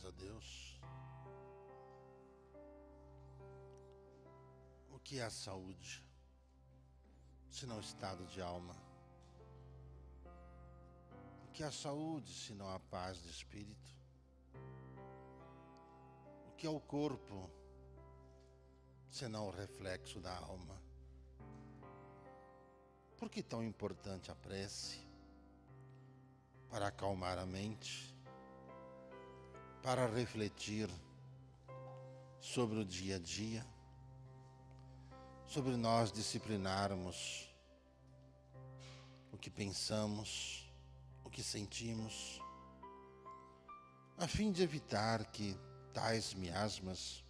a Deus. O que é a saúde, se não estado de alma? O que é a saúde, se não a paz de espírito? O que é o corpo, se não o reflexo da alma? Por que tão importante a prece? Para acalmar a mente, para refletir sobre o dia a dia, sobre nós disciplinarmos o que pensamos, o que sentimos, a fim de evitar que tais miasmas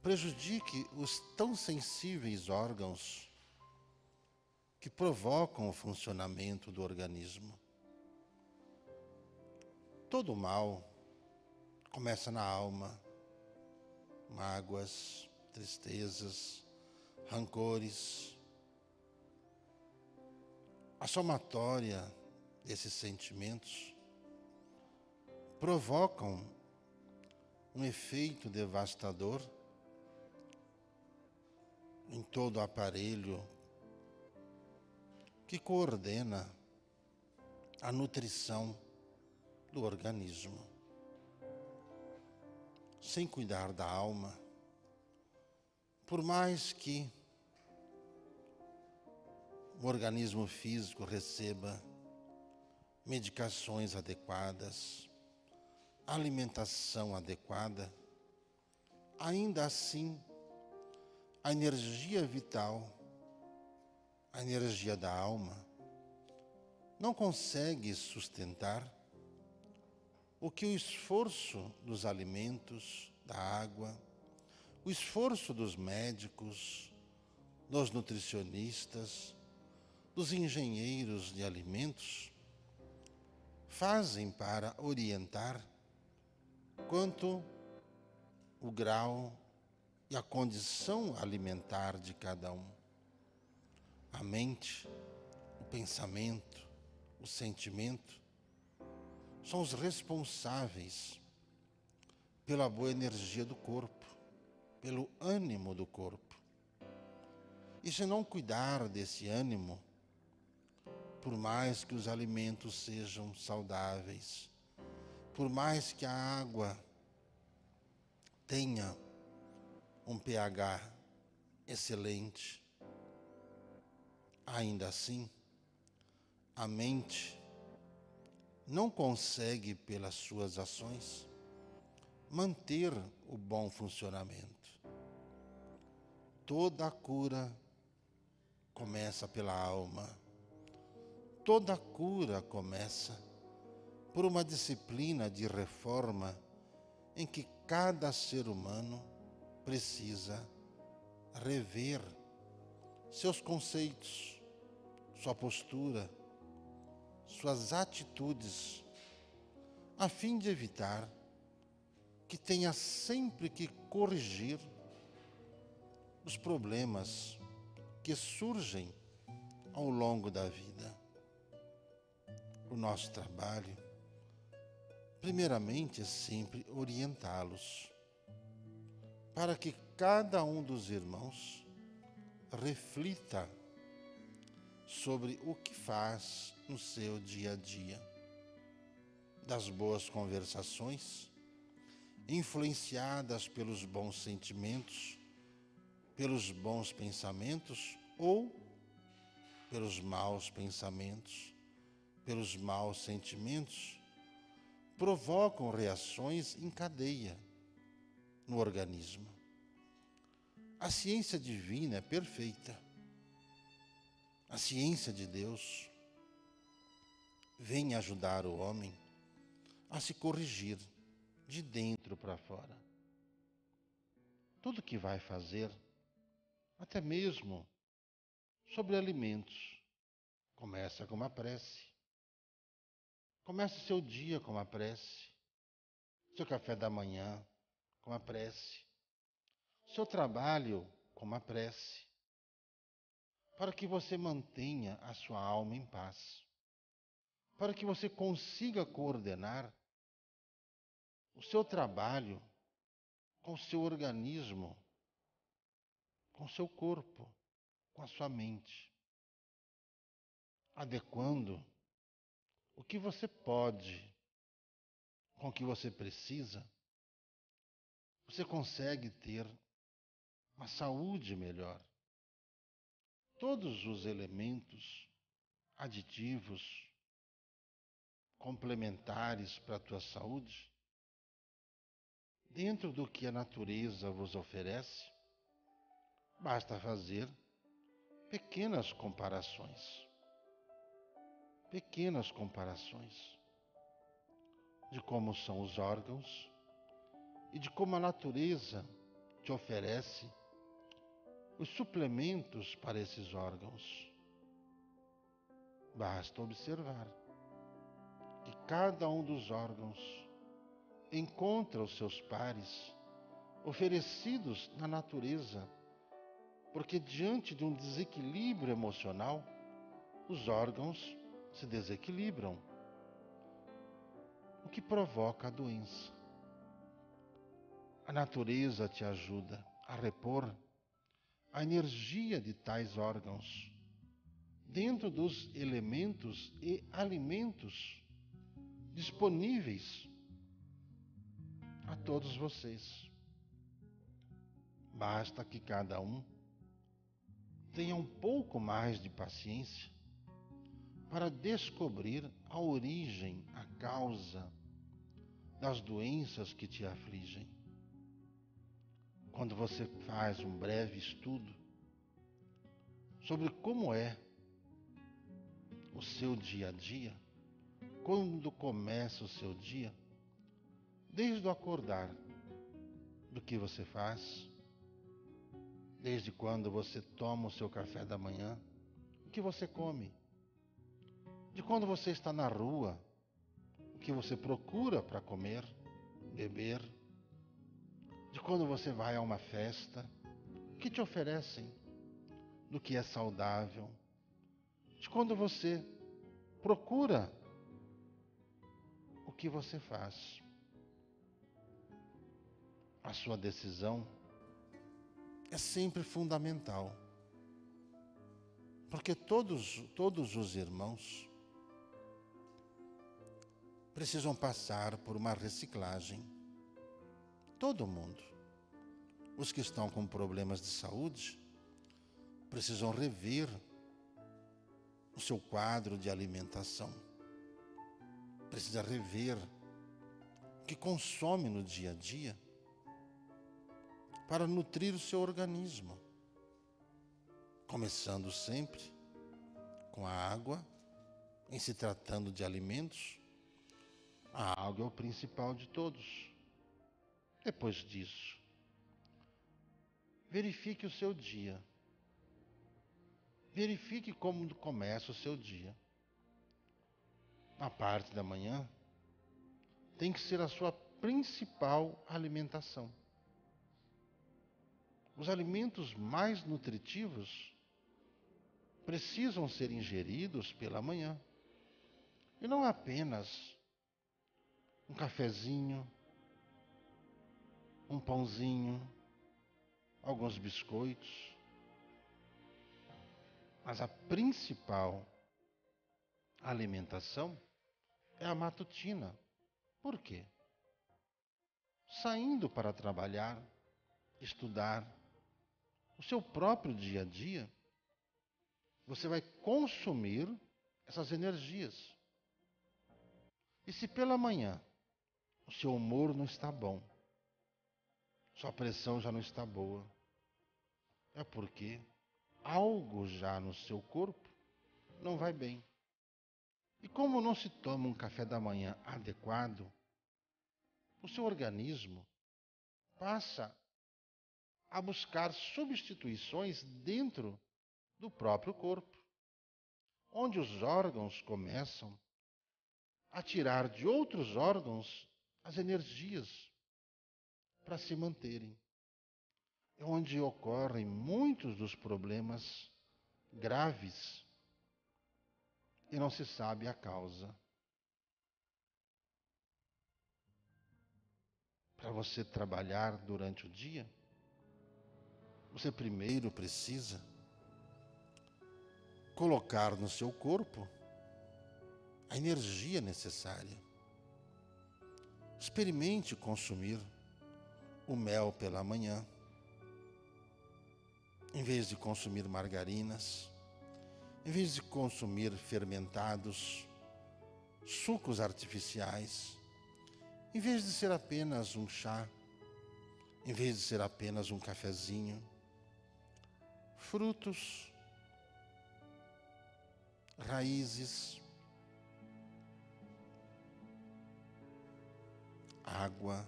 prejudiquem os tão sensíveis órgãos que provocam o funcionamento do organismo. Todo mal começa na alma, mágoas, tristezas, rancores. A somatória desses sentimentos provocam um efeito devastador em todo o aparelho que coordena a nutrição do organismo. Sem cuidar da alma, por mais que o organismo físico receba medicações adequadas, alimentação adequada, ainda assim a energia vital, a energia da alma, não consegue sustentar o que o esforço dos alimentos, da água, o esforço dos médicos, dos nutricionistas, dos engenheiros de alimentos fazem para orientar quanto o grau e a condição alimentar de cada um. A mente, o pensamento, o sentimento são os responsáveis pela boa energia do corpo, pelo ânimo do corpo. E se não cuidar desse ânimo, por mais que os alimentos sejam saudáveis, por mais que a água tenha um pH excelente, ainda assim, a mente não consegue, pelas suas ações, manter o bom funcionamento. Toda a cura começa pela alma. Toda a cura começa por uma disciplina de reforma em que cada ser humano precisa rever seus conceitos, sua postura, suas atitudes, a fim de evitar que tenha sempre que corrigir os problemas que surgem ao longo da vida. O nosso trabalho, primeiramente, é sempre orientá-los, para que cada um dos irmãos reflita sobre o que faz no seu dia a dia, das boas conversações, influenciadas pelos bons sentimentos, pelos bons pensamentos ou pelos maus pensamentos, pelos maus sentimentos, provocam reações em cadeia no organismo. A ciência divina é perfeita. A ciência de Deus vem ajudar o homem a se corrigir de dentro para fora. Tudo que vai fazer, até mesmo sobre alimentos, começa com uma prece. Comece seu dia com uma prece, seu café da manhã com uma prece, seu trabalho com uma prece, para que você mantenha a sua alma em paz, para que você consiga coordenar o seu trabalho com o seu organismo, com o seu corpo, com a sua mente, adequando o que você pode com o que você precisa, você consegue ter uma saúde melhor. Todos os elementos aditivos, complementares para a tua saúde, dentro do que a natureza vos oferece, basta fazer pequenas comparações. Pequenas comparações de como são os órgãos e de como a natureza te oferece os suplementos para esses órgãos. Basta observar que cada um dos órgãos encontra os seus pares oferecidos na natureza, porque diante de um desequilíbrio emocional, os órgãos se desequilibram, o que provoca a doença. A natureza te ajuda a repor a energia de tais órgãos dentro dos elementos e alimentos disponíveis a todos vocês. Basta que cada um tenha um pouco mais de paciência para descobrir a origem, a causa das doenças que te afligem. Quando você faz um breve estudo sobre como é o seu dia a dia, quando começa o seu dia, desde o acordar, do que você faz, desde quando você toma o seu café da manhã, o que você come, de quando você está na rua, o que você procura para comer, beber, de quando você vai a uma festa, o que te oferecem, do que é saudável, de quando você procura, o que você faz. A sua decisão é sempre fundamental, porque todos os irmãos precisam passar por uma reciclagem. Todo mundo. Os que estão com problemas de saúde precisam rever o seu quadro de alimentação. Precisa rever o que consome no dia a dia para nutrir o seu organismo. Começando sempre com a água, em se tratando de alimentos, a água é o principal de todos. Depois disso, verifique o seu dia. Verifique como começa o seu dia. Na parte da manhã, tem que ser a sua principal alimentação. Os alimentos mais nutritivos precisam ser ingeridos pela manhã. E não apenas um cafezinho, um pãozinho, alguns biscoitos. Mas a principal alimentação é a matutina. Por quê? Saindo para trabalhar, estudar, o seu próprio dia a dia, você vai consumir essas energias. E se pela manhã o seu humor não está bom, sua pressão já não está boa, é porque algo já no seu corpo não vai bem. E como não se toma um café da manhã adequado, o seu organismo passa a buscar substituições dentro do próprio corpo, onde os órgãos começam a tirar de outros órgãos as energias para se manterem. É onde ocorrem muitos dos problemas graves e não se sabe a causa. para você trabalhar durante o dia, você primeiro precisa colocar no seu corpo a energia necessária. Experimente consumir o mel pela manhã, em vez de consumir margarinas, em vez de consumir fermentados, sucos artificiais, em vez de ser apenas um chá, em vez de ser apenas um cafezinho, frutos, raízes, água.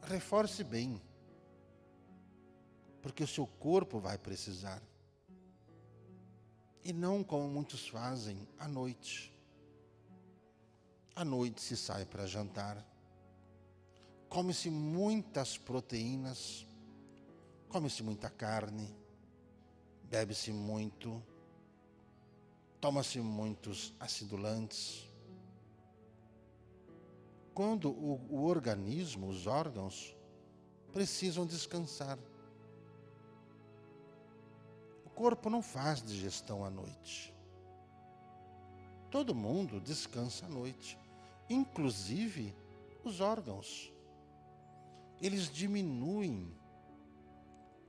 Reforce bem, porque o seu corpo vai precisar. E não como muitos fazem à noite. À noite se sai para jantar, come-se muitas proteínas, come-se muita carne, bebe-se muito, toma-se muitos acidulantes. Quando o organismo, os órgãos, precisam descansar. O corpo não faz digestão à noite. Todo mundo descansa à noite, inclusive os órgãos. Eles diminuem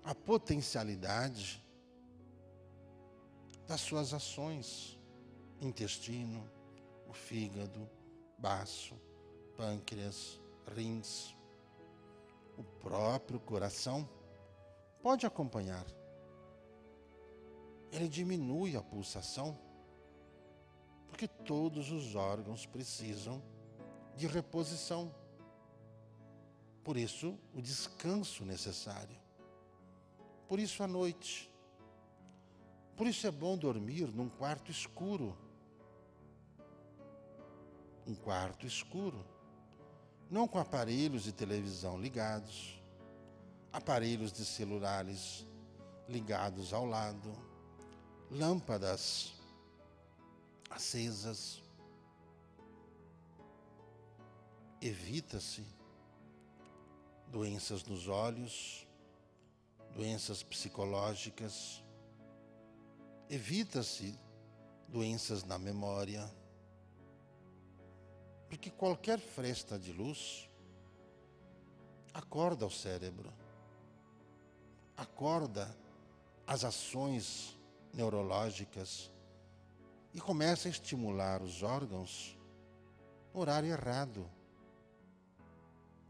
a potencialidade das suas ações. Intestino, o fígado, baço, pâncreas, rins. O próprio coração pode acompanhar. Ele diminui a pulsação, porque todos os órgãos precisam de reposição. Por isso, o descanso necessário. Por isso, à noite. Por isso é bom dormir num quarto escuro. Um quarto escuro. Não com aparelhos de televisão ligados, aparelhos de celulares ligados ao lado, lâmpadas acesas. Evita-se doenças nos olhos, doenças psicológicas, evita-se doenças na memória, porque qualquer fresta de luz acorda o cérebro, acorda as ações neurológicas e começa a estimular os órgãos no horário errado.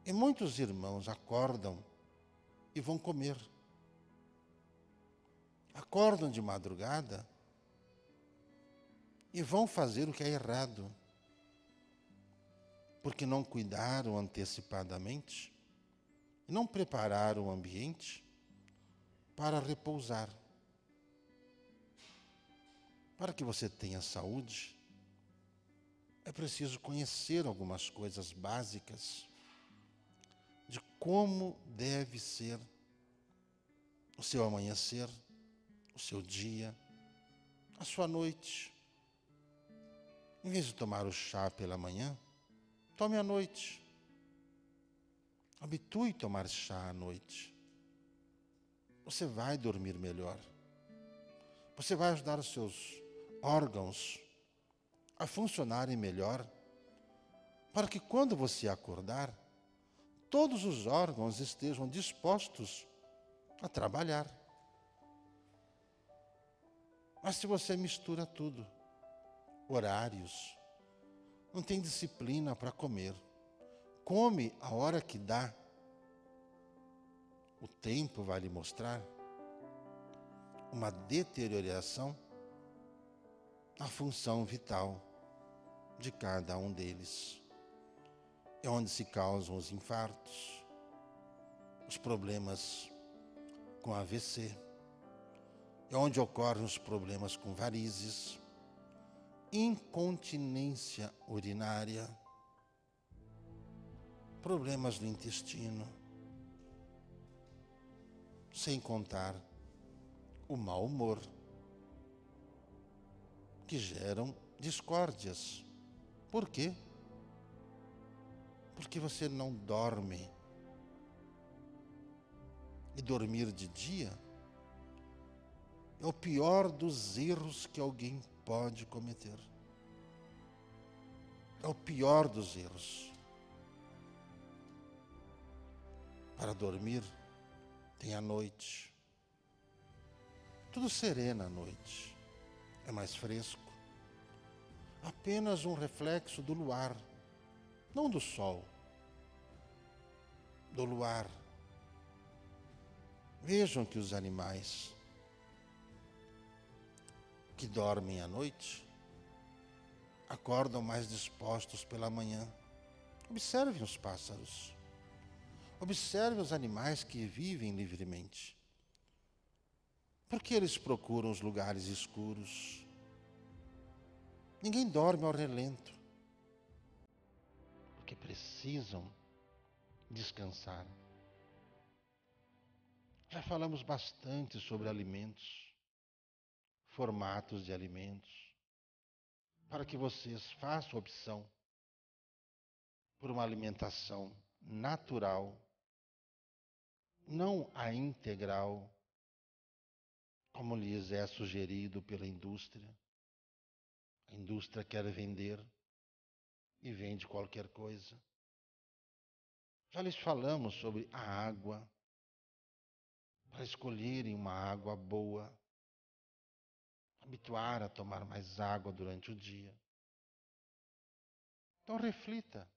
E muitos irmãos acordam e vão comer. Acordam de madrugada e vão fazer o que é errado, porque não cuidaram antecipadamente, não prepararam o ambiente para repousar. Para que você tenha saúde, é preciso conhecer algumas coisas básicas de como deve ser o seu amanhecer, o seu dia, a sua noite. Em vez de tomar o chá pela manhã, tome à noite. Habitue a tomar chá à noite. Você vai dormir melhor. Você vai ajudar os seus órgãos a funcionarem melhor, para que quando você acordar, todos os órgãos estejam dispostos a trabalhar. Mas se você mistura tudo, horários, não tem disciplina para comer, come a hora que dá, o tempo vai lhe mostrar uma deterioração na função vital de cada um deles. É onde se causam os infartos, os problemas com AVC, é onde ocorrem os problemas com varizes, incontinência urinária, problemas no intestino, sem contar o mau humor, que geram discórdias. Por quê? Porque você não dorme. E dormir de dia é o pior dos erros que alguém pode cometer. É o pior dos erros. Para dormir, tem a noite. Tudo sereno à noite. É mais fresco. Apenas um reflexo do luar, não do sol, do luar. Vejam que os animais que dormem à noite acordam mais dispostos pela manhã. Observem os pássaros. Observem os animais que vivem livremente. Por que eles procuram os lugares escuros? Ninguém dorme ao relento. Porque precisam descansar. Já falamos bastante sobre alimentos, formatos de alimentos, para que vocês façam opção por uma alimentação natural, não a integral, como lhes é sugerido pela indústria. A indústria quer vender e vende qualquer coisa. Já lhes falamos sobre a água, para escolherem uma água boa, habituar a tomar mais água durante o dia. Então reflita,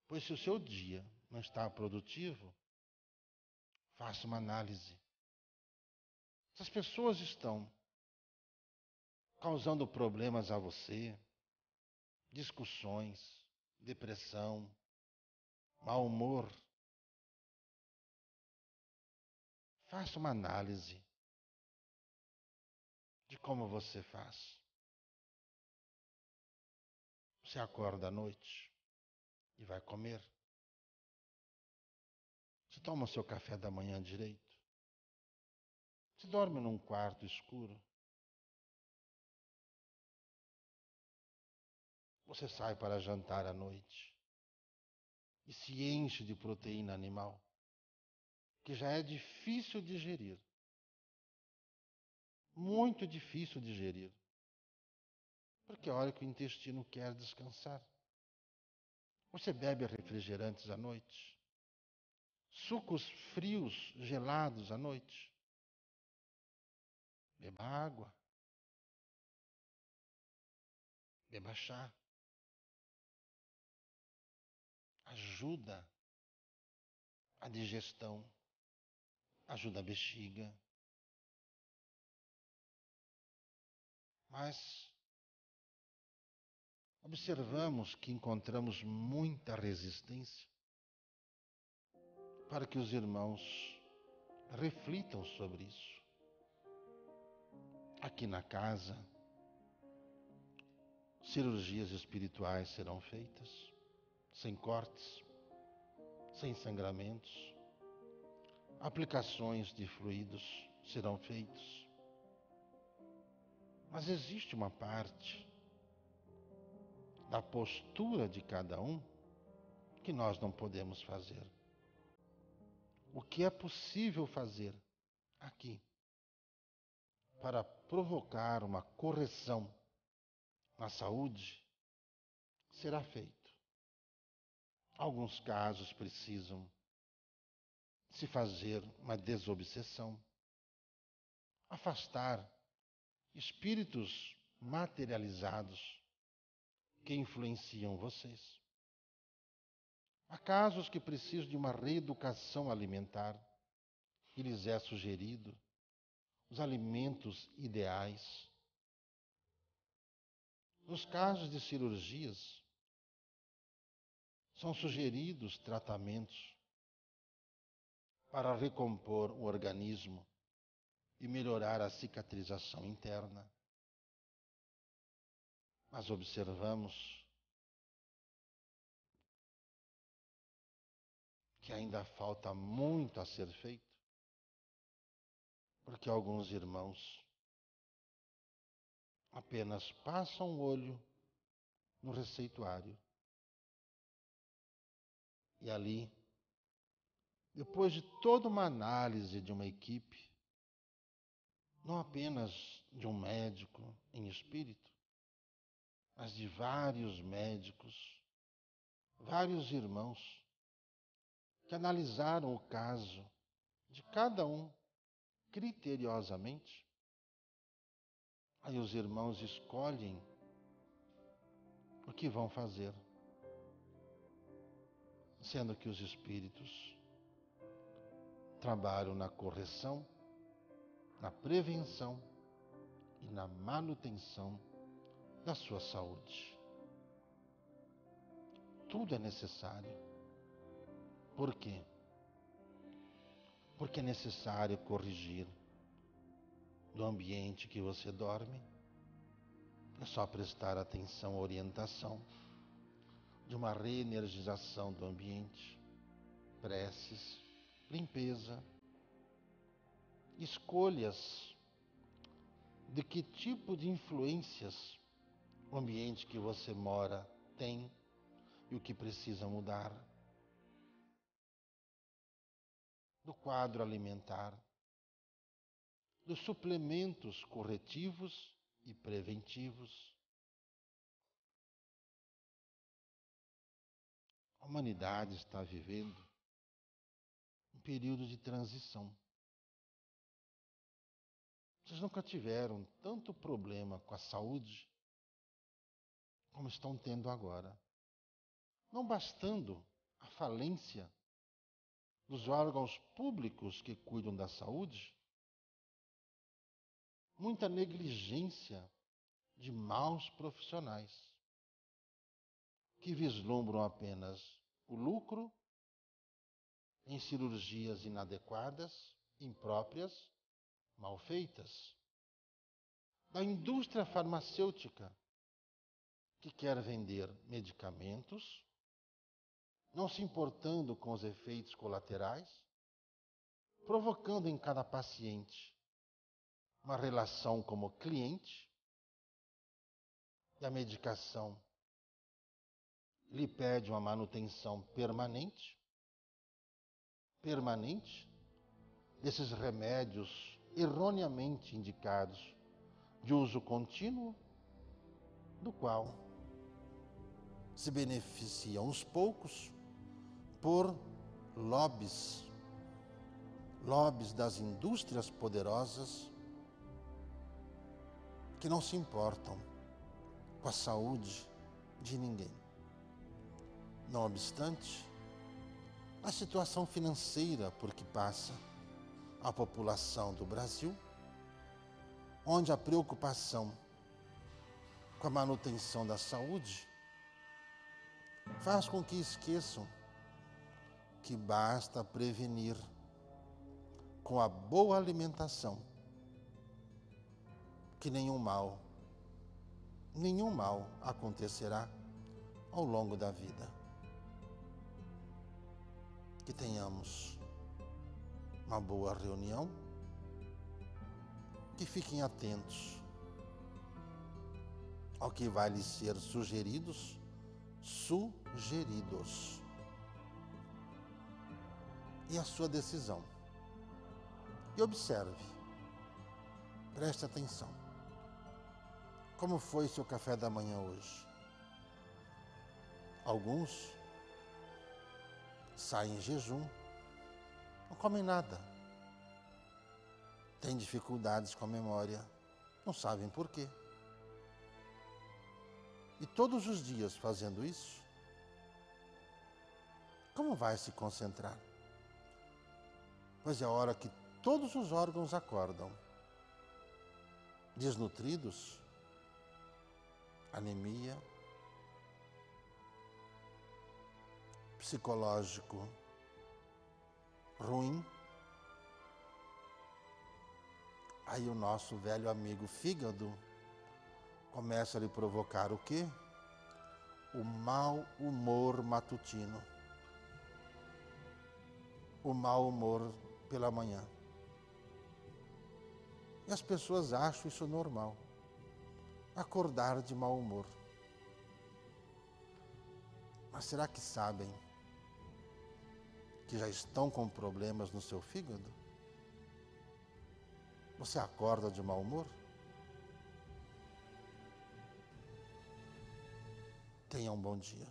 pois se o seu dia não está produtivo, faça uma análise. Essas pessoas estão causando problemas a você, discussões, depressão, mau humor. Faça uma análise de como você faz. Você acorda à noite e vai comer. Você toma o seu café da manhã direito. Você dorme num quarto escuro. Você sai para jantar à noite e se enche de proteína animal, que já é difícil digerir. Muito difícil digerir. Porque olha que o intestino quer descansar. Você bebe refrigerantes à noite? Sucos frios, gelados à noite? Beba água. Beba chá. Ajuda a digestão. Ajuda a bexiga. Mas observamos que encontramos muita resistência para que os irmãos reflitam sobre isso. Aqui na casa, cirurgias espirituais serão feitas, sem cortes, sem sangramentos. Aplicações de fluidos serão feitos. Mas existe uma parte da postura de cada um que nós não podemos fazer. O que é possível fazer aqui para provocar uma correção na saúde será feito. Alguns casos precisam se fazer uma desobsessão, afastar espíritos materializados que influenciam vocês. Há casos que precisam de uma reeducação alimentar e lhes é sugerido os alimentos ideais. Nos casos de cirurgias, são sugeridos tratamentos para recompor o organismo e melhorar a cicatrização interna. Mas observamos que ainda falta muito a ser feito, porque alguns irmãos apenas passam o olho no receituário E ali, depois de toda uma análise de uma equipe, não apenas de um médico em espírito, mas de vários médicos, vários irmãos, que analisaram o caso de cada um criteriosamente, aí os irmãos escolhem o que vão fazer, sendo que os espíritos trabalham na correção, na prevenção e na manutenção da sua saúde. Tudo é necessário. Por quê? Porque é necessário corrigir do ambiente que você dorme. É só prestar atenção à orientação de uma reenergização do ambiente, preces, limpeza, escolhas de que tipo de influências o ambiente que você mora tem e o que precisa mudar, do quadro alimentar, dos suplementos corretivos e preventivos. A humanidade está vivendo um período de transição. Vocês nunca tiveram tanto problema com a saúde como estão tendo agora. Não bastando a falência dos órgãos públicos que cuidam da saúde, muita negligência de maus profissionais que vislumbram apenas o lucro em cirurgias inadequadas, impróprias, mal feitas, da indústria farmacêutica que quer vender medicamentos, não se importando com os efeitos colaterais, provocando em cada paciente uma relação como cliente, e a medicação lhe pede uma manutenção permanente, desses remédios erroneamente indicados de uso contínuo, do qual se beneficiam os poucos por lobbies das indústrias poderosas que não se importam com a saúde de ninguém. Não obstante, a situação financeira por que passa a população do Brasil, onde a preocupação com a manutenção da saúde faz com que esqueçam que basta prevenir com a boa alimentação, que nenhum mal acontecerá ao longo da vida. Que tenhamos uma boa reunião, que fiquem atentos ao que vai lhes ser sugeridos, e a sua decisão. E observe, preste atenção. Como foi seu café da manhã hoje? Alguns saem em jejum, não comem nada. Têm dificuldades com a memória, não sabem por quê. E todos os dias fazendo isso, como vai se concentrar? Pois é a hora que todos os órgãos acordam, desnutridos, anemia, psicológico ruim. Aí o nosso velho amigo fígado começa a lhe provocar o quê? O mau humor matutino. O mau humor pela manhã. E as pessoas acham isso normal. Acordar de mau humor. Mas será que sabem que já estão com problemas no seu fígado? Você acorda de mau humor? Tenha um bom dia.